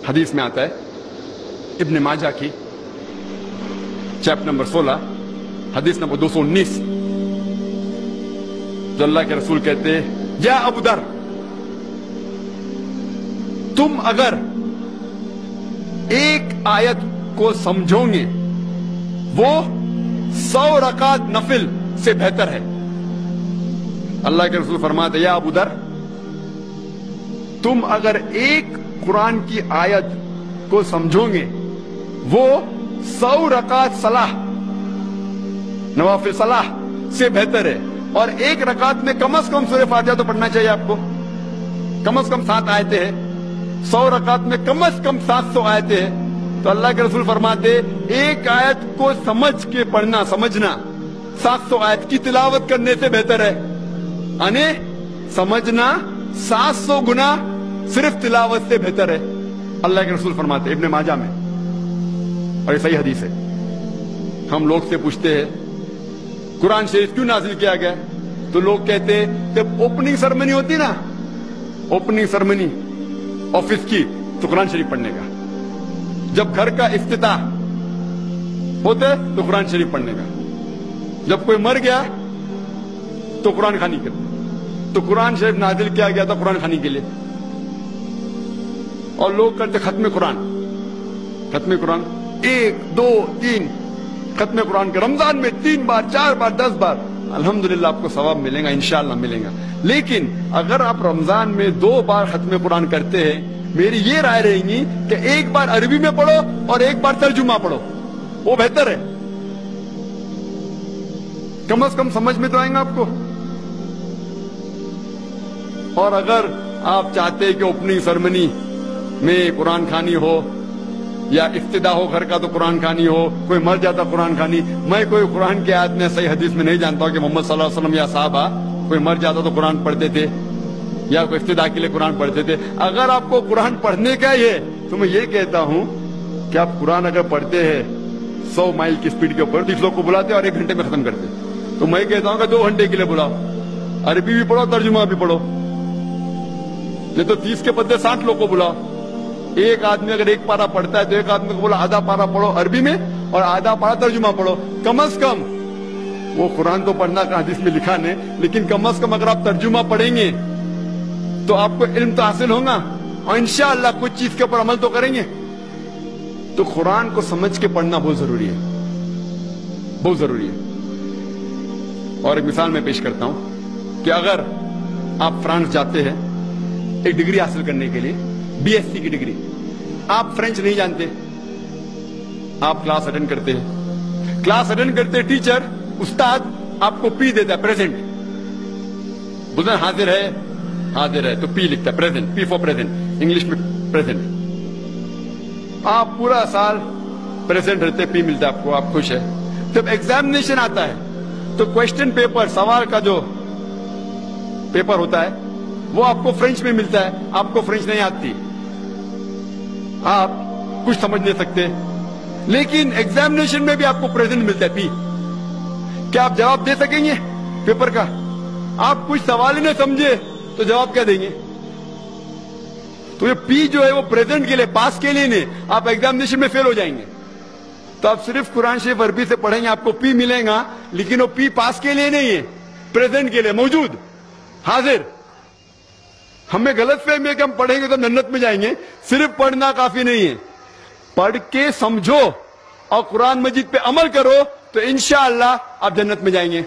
حدیث میں آتا ہے ابن ماجہ کی چیپٹر نمبر 16 حدیث نمبر 219، جو اللہ کے رسول کہتے ہیں یا ابو در، تم اگر ایک آیت کو سمجھو گے وہ 100 رکعت نفل سے بہتر ہے۔ اللہ کے رسول فرماتے یا ابو در، تم اگر ایک قرآن کی آیت کو سمجھو گے وہ 100 رکعت صلاح، نوافل صلاح سے بہتر ہے، اور ایک رکعت میں کم از کم سورہ فاتحہ تو پڑھنا چاہیے آپ کو، کم از کم 7 آیتیں ہیں، 100 رکعت میں کم از کم 700 آیتیں ہیں۔ تو اللہ کے رسول فرماتے ایک آیت کو سمجھ کے پڑھنا، سمجھنا 700 آیت کی تلاوت کرنے سے بہتر ہے، یعنی سمجھنا 700 گنا صرف تلاوت سے بہتر ہے، اللہ کے رسول فرماتے ابن ماجہ میں، اور یہ صحیح حدیث ہے۔ ہم لوگ سے پوچھتے ہیں قرآن شریف کیوں نازل کیا گیا، تو لوگ کہتے ہیں جب اوپننگ سرمنی ہوتی نا، اوپننگ سرمنی آفس کی، تو قرآن شریف پڑھنے کا، جب گھر کا افتتاح ہوتا ہے تو قرآن شریف پڑھنے کا، جب کوئی مر گیا تو قرآن خوانی کرتے، تو قرآن شریف نازل کیا گیا تھا قرآن خوانی کے لیے۔ اور لوگ کرتے ختم قرآن، ختم قرآن 1 2 3 ختم قرآن کے رمضان میں 3 بار 4 بار 10 بار، الحمدللہ آپ کو ثواب ملے گا، انشاءاللہ ملے گا۔ لیکن اگر آپ رمضان میں 2 بار ختم قرآن کرتے ہیں، میری یہ رائے رہے گی کہ 1 بار عربی میں پڑھو اور 1 بار ترجمہ پڑھو، وہ بہتر ہے، کم از کم سمجھ میں تو آئیں گا آپ کو۔ اور اگر آپ چاہتے ہیں کہ اوپننگ سرمنی میں قرآن خوانی ہو یا افتتاح ہو گھر کا تو قرآن خوانی ہو، کوئی مر جاتا قرآن خوانی، میں کوئی قرآن کی آیت میں صحیح حدیث میں نہیں جانتا ہوں کہ محمد صلی اللہ علیہ وسلم یا صحابہ کوئی مر جاتا تو قرآن پڑھتے تھے یا کوئی افتتاح کے لیے قرآن پڑھتے تھے۔ اگر آپ کو قرآن پڑھنے کا ہی ہے تو میں یہ کہتا ہوں کہ آپ قرآن اگر پڑھتے ہیں 100 مائل کی سپیڈ کے اوپر، 30 لوگ کو بلاتے اور 1 گھنٹے میں ختم کرتے، تو میں کہتا ہوں کہ 2 گھنٹے کے لیے بلاؤ، عربی بھی پڑھو ترجمہ بھی پڑھو، نہیں تو 30 کے بدلے 60 لوگ کو بلاؤ۔ ایک آدمی اگر 1 پارہ پڑھتا ہے تو ایک آدمی کو بولا آدھا پارہ پڑھو عربی میں اور آدھا پارہ ترجمہ پڑھو، کم از کم وہ قرآن تو پڑھنا کا حدیث میں لکھا نہیں، لیکن کم از کم اگر آپ ترجمہ پڑھیں گے تو آپ کو علم تو حاصل ہوگا اور انشاءاللہ کچھ چیز کے اوپر عمل تو کریں گے۔ تو قرآن کو سمجھ کے پڑھنا بہت ضروری ہے، بہت ضروری ہے۔ اور ایک مثال میں پیش کرتا ہوں کہ اگر آپ فرانس جاتے ہیں ایک ڈگری حاصل کرنے کے لیے، BSc کی ڈگری، آپ فرینچ نہیں جانتے، آپ کلاس اٹینڈ کرتے ہیں، کلاس اٹینڈ کرتے ٹیچر استاد آپ کو پی دیتا ہے، پریزنٹ، بولتے ہیں حاضر ہے، حاضر ہے تو پی لکھتا ہے، present, P four present, English میں پریزنٹ، آپ پورا سال پریزنٹ رہتے، پی ملتا ہے آپ کو، آپ خوش ہے۔ جب ایگزامینیشن آتا ہے تو کوشچن پیپر، سوال کا جو پیپر ہوتا ہے وہ آپ کو فرینچ میں ملتا ہے، آپ کو فرینچ نہیں آتی، آپ کچھ سمجھ نہیں سکتے، لیکن ایگزامینیشن میں بھی آپ کو پریزنٹ ملتا ہے، پی۔ کیا آپ جواب دے سکیں گے پیپر کا؟ آپ کچھ سوال ہی نہیں سمجھے تو جواب کیا دیں گے؟ تو یہ پی جو ہے وہ پریزنٹ کے لیے، پاس کے لیے نہیں، آپ ایگزامینیشن میں فیل ہو جائیں گے۔ تو آپ صرف قرآن شریف عربی سے پڑھیں گے، آپ کو پی ملے گا، لیکن وہ پی پاس کے لیے نہیں ہے، پریزنٹ کے لیے، موجود، حاضر۔ ہمیں غلط فہمی ہے کہ ہم پڑھیں گے تو جنت میں جائیں گے، صرف پڑھنا کافی نہیں ہے، پڑھ کے سمجھو اور قرآن مجید پہ عمل کرو تو انشاءاللہ آپ جنت میں جائیں گے۔